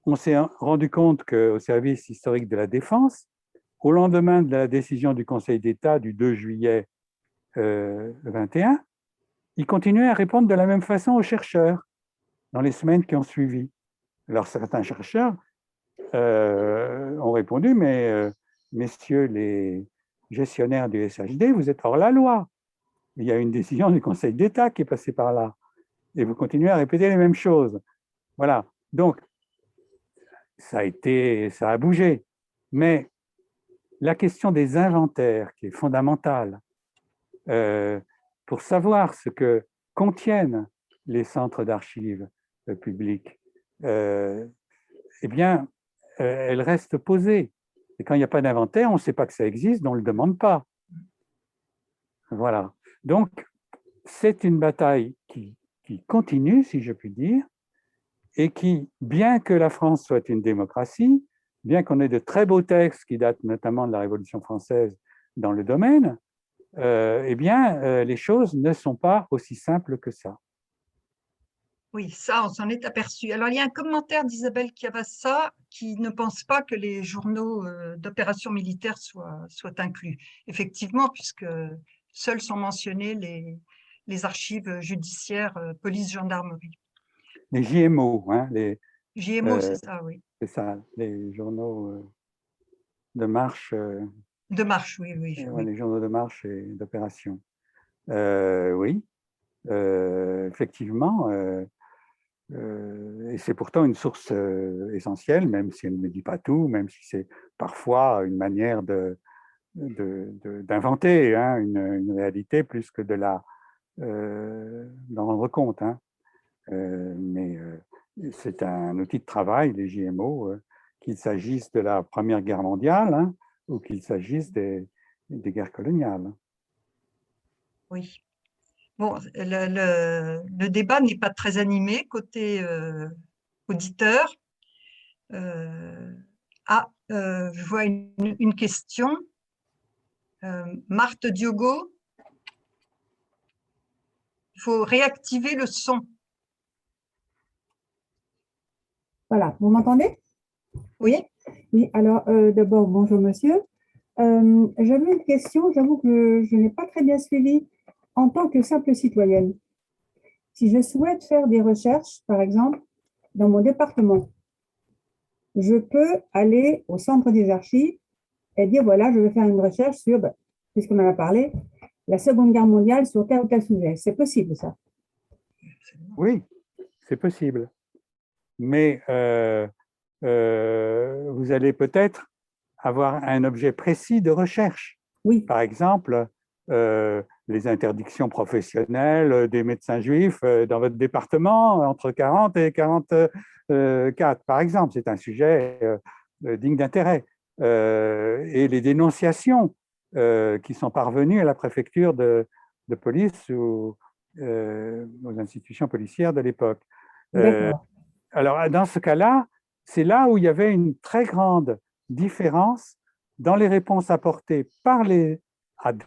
on s'est rendu compte qu'au service historique de la Défense, au lendemain de la décision du Conseil d'État du 2 juillet 21, il continuait à répondre de la même façon aux chercheurs dans les semaines qui ont suivi. Alors certains chercheurs ont répondu, mais messieurs les gestionnaires du SHD, vous êtes hors la loi. Il y a une décision du Conseil d'État qui est passée par là. Et vous continuez à répéter les mêmes choses. Voilà. Donc, ça a bougé. Mais la question des inventaires, qui est fondamentale, pour savoir ce que contiennent les centres d'archives publics, eh bien, elle reste posée. Et quand il n'y a pas d'inventaire, on ne sait pas que ça existe, donc on ne le demande pas. Voilà. Donc, c'est une bataille qui continue, si je puis dire, et qui, bien que la France soit une démocratie, bien qu'on ait de très beaux textes qui datent notamment de la Révolution française dans le domaine, eh bien, les choses ne sont pas aussi simples que ça. Oui, ça, on s'en est aperçu. Alors, il y a un commentaire d'Isabelle Chiavassa qui ne pense pas que les journaux d'opérations militaires soient inclus. Effectivement, puisque seuls sont mentionnés les archives judiciaires, police, gendarmerie. Les JMO, hein, JMO, c'est ça, oui. c'est ça, les journaux de marche, De marche, oui, oui. les journaux de marche et d'opération. Oui, effectivement, et c'est pourtant une source essentielle, même si elle ne dit pas tout, même si c'est parfois une manière d'inventer hein, une réalité plus que d'en rendre compte. Hein. Mais c'est un outil de travail, les JMO, qu'il s'agisse de la Première Guerre mondiale hein, ou qu'il s'agisse des guerres coloniales. Oui. Bon, le débat n'est pas très animé côté auditeur. Je vois une question. Marthe Diogo, il faut réactiver le son. Voilà, vous m'entendez? Oui. Oui, alors d'abord, bonjour monsieur. J'avais une question, j'avoue que je n'ai pas très bien suivi en tant que simple citoyenne. Si je souhaite faire des recherches, par exemple, dans mon département, je peux aller au centre des archives et dire, voilà, je veux faire une recherche sur, puisqu'on en a parlé, la Seconde Guerre mondiale sur tel ou tel sujet. C'est possible, ça? Oui, c'est possible. Mais vous allez peut-être avoir un objet précis de recherche. Oui. Par exemple, les interdictions professionnelles des médecins juifs dans votre département entre 40 et 44, par exemple. C'est un sujet digne d'intérêt. Et les dénonciations qui sont parvenues à la préfecture de police ou aux institutions policières de l'époque. Alors, dans ce cas-là, c'est là où il y avait une très grande différence dans les réponses apportées par les AD,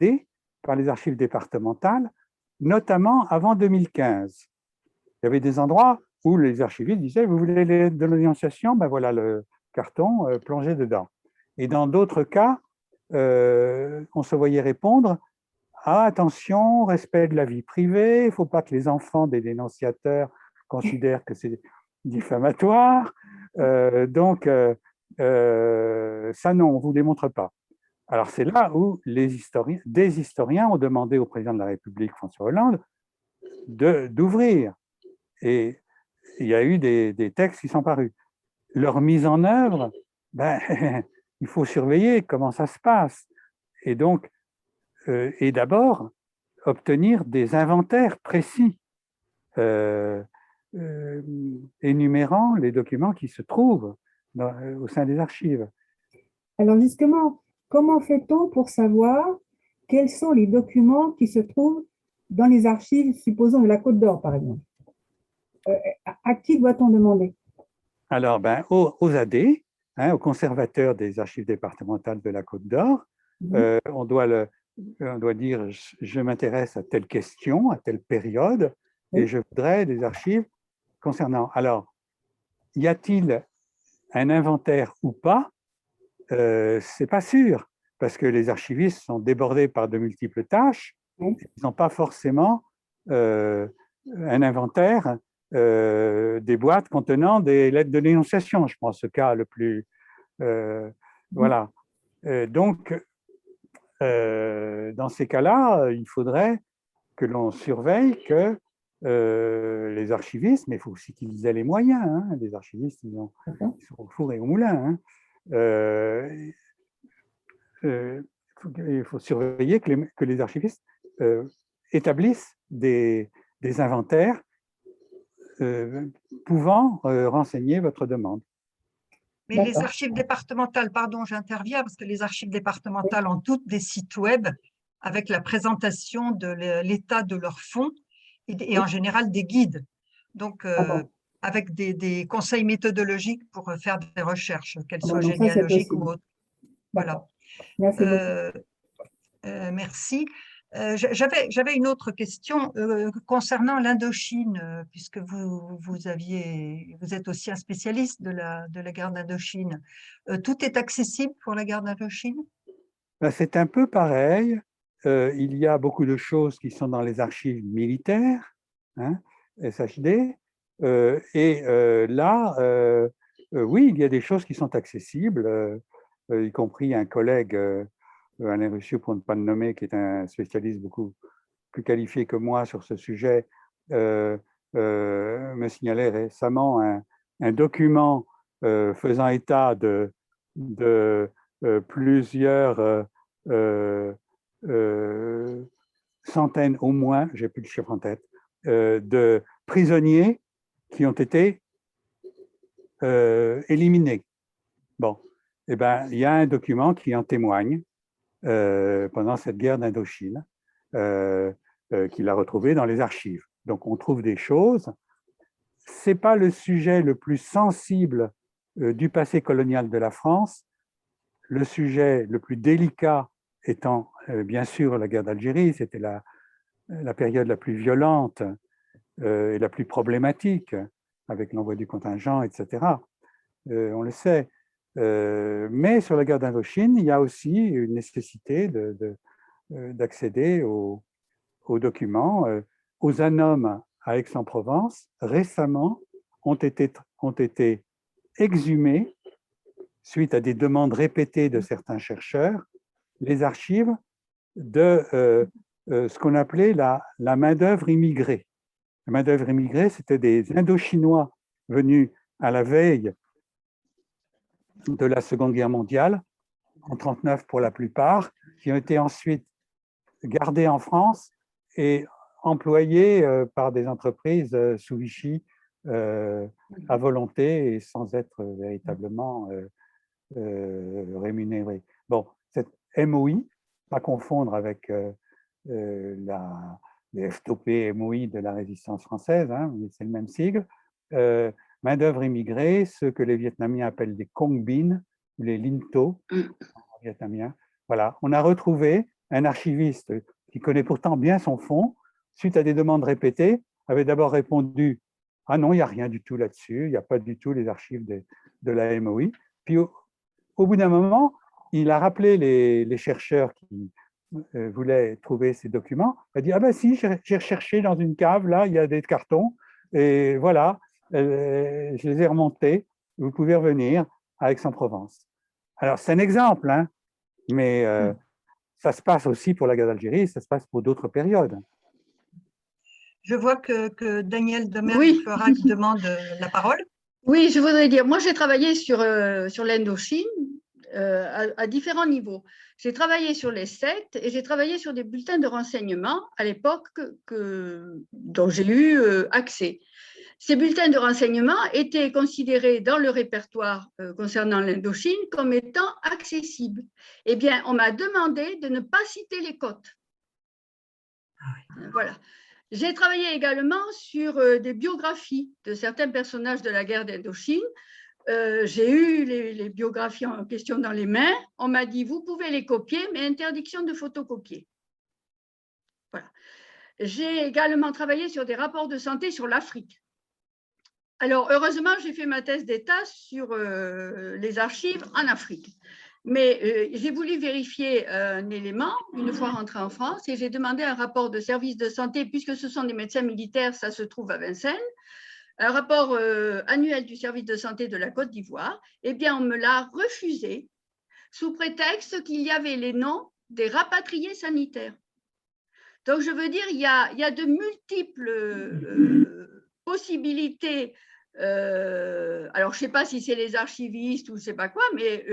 par les archives départementales, notamment avant 2015. Il y avait des endroits où les archivistes disaient « Vous voulez de l'annonciation? Ben voilà le carton, plongez dedans. » Et dans d'autres cas, on se voyait répondre « Ah, attention, respect de la vie privée, il ne faut pas que les enfants des dénonciateurs considèrent que c'est diffamatoire. Donc, ça, non, on ne vous démontre pas. » Alors, c'est là où des historiens ont demandé au président de la République, François Hollande, d'ouvrir. Et il y a eu des textes qui sont parus. Leur mise en œuvre, il faut surveiller comment ça se passe. Et donc, et d'abord, obtenir des inventaires précis. Énumérant les documents qui se trouvent au sein des archives. Alors justement, comment fait-on pour savoir quels sont les documents qui se trouvent dans les archives, supposons de la Côte d'Or, par exemple? À qui doit-on demander? Alors, aux AD, hein, aux conservateurs des archives départementales de la Côte d'Or, on doit dire « je m'intéresse à telle question, à telle période, et je voudrais des archives concernant. » Alors, y a-t-il un inventaire ou pas? C'est pas sûr, parce que les archivistes sont débordés par de multiples tâches. Ils n'ont pas forcément un inventaire des boîtes contenant des lettres de dénonciation. Je pense ce cas le plus... voilà. Donc, dans ces cas-là, il faudrait que l'on surveille que les archivistes, mais il faut aussi qu'ils aient les moyens. Hein. Les archivistes, ils sont au four et au moulin. Hein. Il faut surveiller que les archivistes établissent des inventaires pouvant renseigner votre demande. Mais les archives départementales, pardon, j'interviens parce que les archives départementales ont toutes des sites web avec la présentation de l'état de leurs fonds et en général des guides. Donc, avec des conseils méthodologiques pour faire des recherches, qu'elles soient généalogiques ou autres. Voilà. Merci beaucoup. Merci. J'avais une autre question concernant l'Indochine, puisque vous êtes aussi un spécialiste de la guerre d'Indochine. Tout est accessible pour la guerre d'Indochine? C'est un peu pareil. Il y a beaucoup de choses qui sont dans les archives militaires, hein, SHD, et là, oui, il y a des choses qui sont accessibles, y compris un collègue, Alain Russieux, pour ne pas le nommer, qui est un spécialiste beaucoup plus qualifié que moi sur ce sujet, me signalait récemment un document faisant état de plusieurs centaines au moins, j'ai plus le chiffre en tête, de prisonniers qui ont été éliminés. Bon, eh ben, il y a un document qui en témoigne pendant cette guerre d'Indochine, qu'il a retrouvé dans les archives. Donc, on trouve des choses. Ce n'est pas le sujet le plus sensible du passé colonial de la France. Le sujet le plus délicat étant, bien sûr, la guerre d'Algérie. C'était la période la plus violente et la plus problématique, avec l'envoi du contingent, etc. On le sait. Mais sur la guerre d'Indochine, il y a aussi une nécessité d'accéder aux documents. Aux Anomes à Aix-en-Provence, récemment, ont été exhumés, suite à des demandes répétées de certains chercheurs, les archives de ce qu'on appelait la main-d'œuvre immigrée. La main-d'œuvre immigrée, c'était des Indochinois venus à la veille de la Seconde Guerre mondiale, en 1939 pour la plupart, qui ont été ensuite gardés en France et employés par des entreprises sous Vichy à volonté et sans être véritablement rémunérés. Bon, cette MOI, pas confondre avec les FTP MOI de la résistance française, hein, c'est le même sigle, main-d'œuvre immigrée, ce que les Vietnamiens appellent des Cong Bin, ou les Linto vietnamiens. Voilà, on a retrouvé un archiviste qui connaît pourtant bien son fond, suite à des demandes répétées, avait d'abord répondu « Ah non, il n'y a rien du tout là-dessus, il n'y a pas du tout les archives de la MOI ». Puis au bout d'un moment, il a rappelé les chercheurs qui voulaient trouver ces documents. Il a dit « Ah ben si, j'ai recherché dans une cave, là, il y a des cartons, et voilà, je les ai remontés, vous pouvez revenir à Aix-en-Provence ». Alors, c'est un exemple, hein, mais ça se passe aussi pour la guerre d'Algérie, ça se passe pour d'autres périodes. Je vois que Daniel Demergue-Florac demande la parole. Oui, je voudrais dire, moi j'ai travaillé sur l'Indochine à différents niveaux. J'ai travaillé sur les sectes et j'ai travaillé sur des bulletins de renseignement à l'époque dont j'ai eu accès. Ces bulletins de renseignement étaient considérés dans le répertoire concernant l'Indochine comme étant accessibles. Eh bien, on m'a demandé de ne pas citer les cotes. Voilà. J'ai travaillé également sur des biographies de certains personnages de la guerre d'Indochine. J'ai eu les biographies en question dans les mains. On m'a dit, vous pouvez les copier, mais interdiction de photocopier. Voilà. J'ai également travaillé sur des rapports de santé sur l'Afrique. Alors, heureusement, j'ai fait ma thèse d'État sur les archives en Afrique. Mais j'ai voulu vérifier un élément une fois rentrée en France et j'ai demandé un rapport de service de santé, puisque ce sont des médecins militaires, ça se trouve à Vincennes, un rapport annuel du service de santé de la Côte d'Ivoire. Eh bien, on me l'a refusé sous prétexte qu'il y avait les noms des rapatriés sanitaires. Donc, je veux dire, il y a de multiples possibilités. Alors, je ne sais pas si c'est les archivistes ou je ne sais pas quoi, mais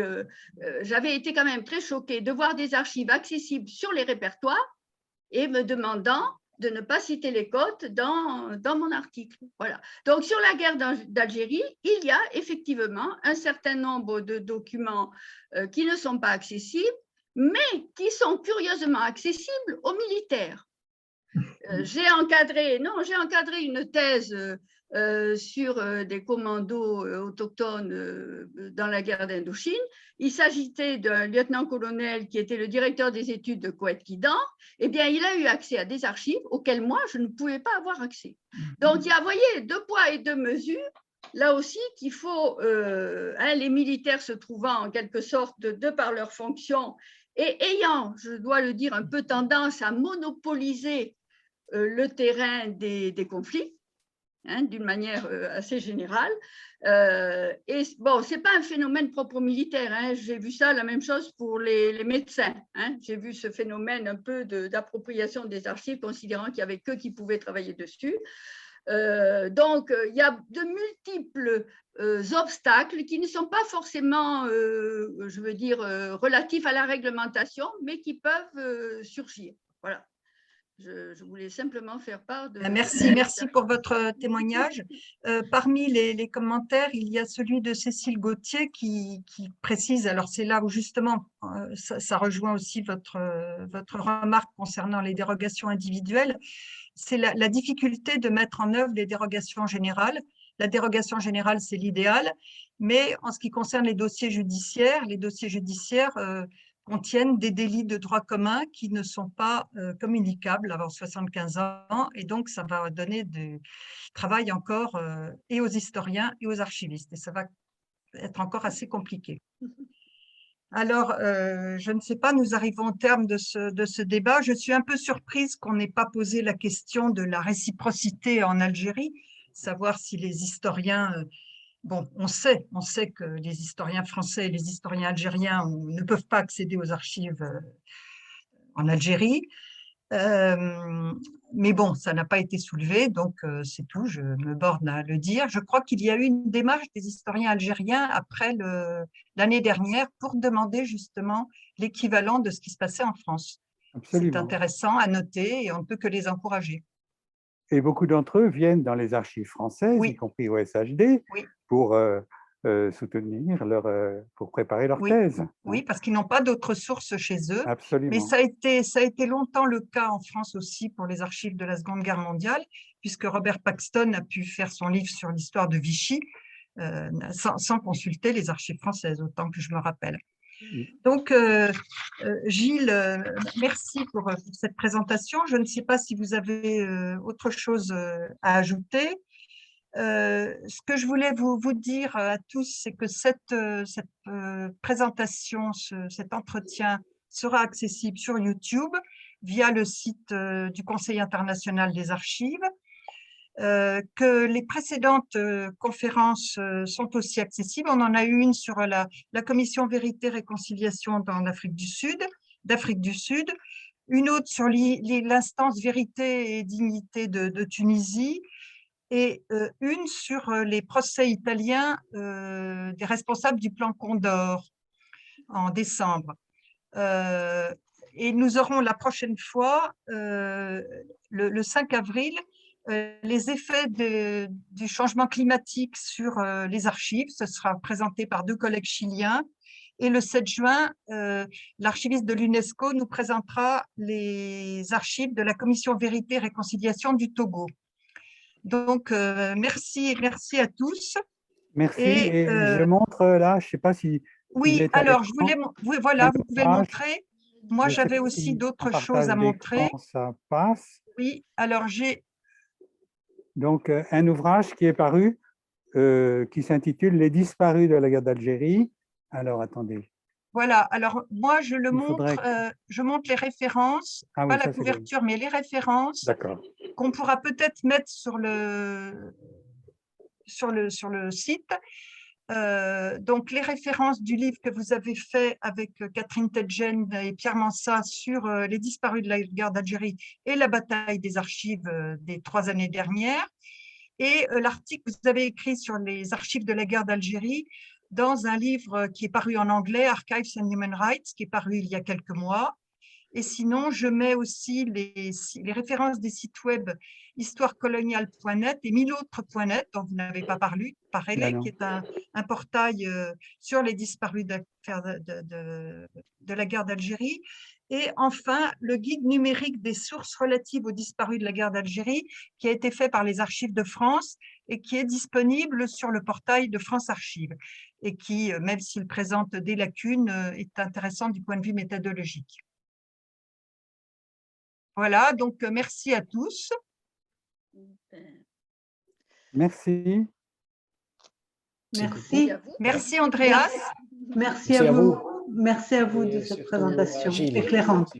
j'avais été quand même très choquée de voir des archives accessibles sur les répertoires et me demandant de ne pas citer les cotes dans mon article. Voilà. Donc, sur la guerre d'Algérie, il y a effectivement un certain nombre de documents qui ne sont pas accessibles, mais qui sont curieusement accessibles aux militaires. J'ai encadré une thèse sur des commandos autochtones dans la guerre d'Indochine. Il s'agissait d'un lieutenant-colonel qui était le directeur des études de Coët-Quidan. Eh bien, il a eu accès à des archives auxquelles moi, je ne pouvais pas avoir accès. Donc, il y a, vous voyez, deux poids et deux mesures. Là aussi, qu'il faut, les militaires se trouvant en quelque sorte de par leur fonction et ayant, je dois le dire, un peu tendance à monopoliser le terrain des conflits, d'une manière assez générale. Et bon, ce n'est pas un phénomène propre aux militaires. J'ai vu ça, la même chose pour les médecins. J'ai vu ce phénomène un peu d'appropriation des archives, considérant qu'il n'y avait qu'eux qui pouvaient travailler dessus. Donc, il y a de multiples obstacles qui ne sont pas forcément, je veux dire, relatifs à la réglementation, mais qui peuvent surgir. Voilà. Je voulais simplement faire part de… Merci pour votre témoignage. Parmi les commentaires, il y a celui de Cécile Gauthier qui précise, alors c'est là où justement ça rejoint aussi votre remarque concernant les dérogations individuelles, c'est la difficulté de mettre en œuvre les dérogations générales. La dérogation générale, c'est l'idéal, mais en ce qui concerne les dossiers judiciaires contiennent des délits de droit commun qui ne sont pas communicables avant 75 ans, et donc ça va donner du travail encore et aux historiens et aux archivistes, et ça va être encore assez compliqué. Alors, je ne sais pas, nous arrivons au terme de ce débat. Je suis un peu surprise qu'on n'ait pas posé la question de la réciprocité en Algérie, savoir si les historiens… Bon, on sait que les historiens français et les historiens algériens ne peuvent pas accéder aux archives en Algérie, mais bon, ça n'a pas été soulevé, donc c'est tout, je me borne à le dire. Je crois qu'il y a eu une démarche des historiens algériens après l'année dernière pour demander justement l'équivalent de ce qui se passait en France. C'est intéressant à noter et on ne peut que les encourager. Et beaucoup d'entre eux viennent dans les archives françaises, y compris au SHD, pour soutenir pour préparer leur thèse. Oui, parce qu'ils n'ont pas d'autres sources chez eux. Absolument. Mais ça a été longtemps le cas en France aussi pour les archives de la Seconde Guerre mondiale, puisque Robert Paxton a pu faire son livre sur l'histoire de Vichy sans consulter les archives françaises, autant que je me rappelle. Donc, Gilles, merci pour cette présentation. Je ne sais pas si vous avez autre chose à ajouter. Ce que je voulais vous dire à tous, c'est que cette présentation, cet entretien sera accessible sur YouTube via le site du Conseil international des archives, que les précédentes conférences sont aussi accessibles. On en a eu une sur la commission Vérité-Réconciliation d'Afrique du Sud, une autre sur l'instance Vérité et Dignité de Tunisie, et une sur les procès italiens des responsables du plan Condor en décembre. Et nous aurons la prochaine fois, le 5 avril, les effets du changement climatique sur les archives. Ce sera présenté par 2 collègues chiliens. Et le 7 juin, l'archiviste de l'UNESCO nous présentera les archives de la commission Vérité et Réconciliation du Togo. Donc, merci à tous. Merci. Et je montre là, je ne sais pas si… Oui, alors, voilà, vous pouvez le montrer. Moi, j'avais aussi d'autres choses à montrer. Ça passe. Oui, alors j'ai… Donc, un ouvrage qui est paru, qui s'intitule « Les disparus de la guerre d'Algérie ». Alors, attendez. Voilà, alors moi, je montre les références, pas la couverture, mais les références qu'on pourra peut-être mettre sur le site. Donc, les références du livre que vous avez fait avec Catherine Tedjen et Pierre Mansat sur les disparus de la guerre d'Algérie et la bataille des archives des 3 années dernières, et l'article que vous avez écrit sur les archives de la guerre d'Algérie dans un livre qui est paru en anglais, Archives and Human Rights, qui est paru il y a quelques mois. Et sinon, je mets aussi les références des sites web histoirecoloniale.net et 1000autres.net, dont vous n'avez pas parlé, qui est un portail sur les disparus de la guerre d'Algérie. Et enfin, le guide numérique des sources relatives aux disparus de la guerre d'Algérie, qui a été fait par les Archives de France et qui est disponible sur le portail de France Archives, et qui, même s'il présente des lacunes, est intéressant du point de vue méthodologique. Voilà, donc merci à tous. Merci. Merci. Merci Andreas. Merci à vous. Merci à vous de cette présentation éclairante.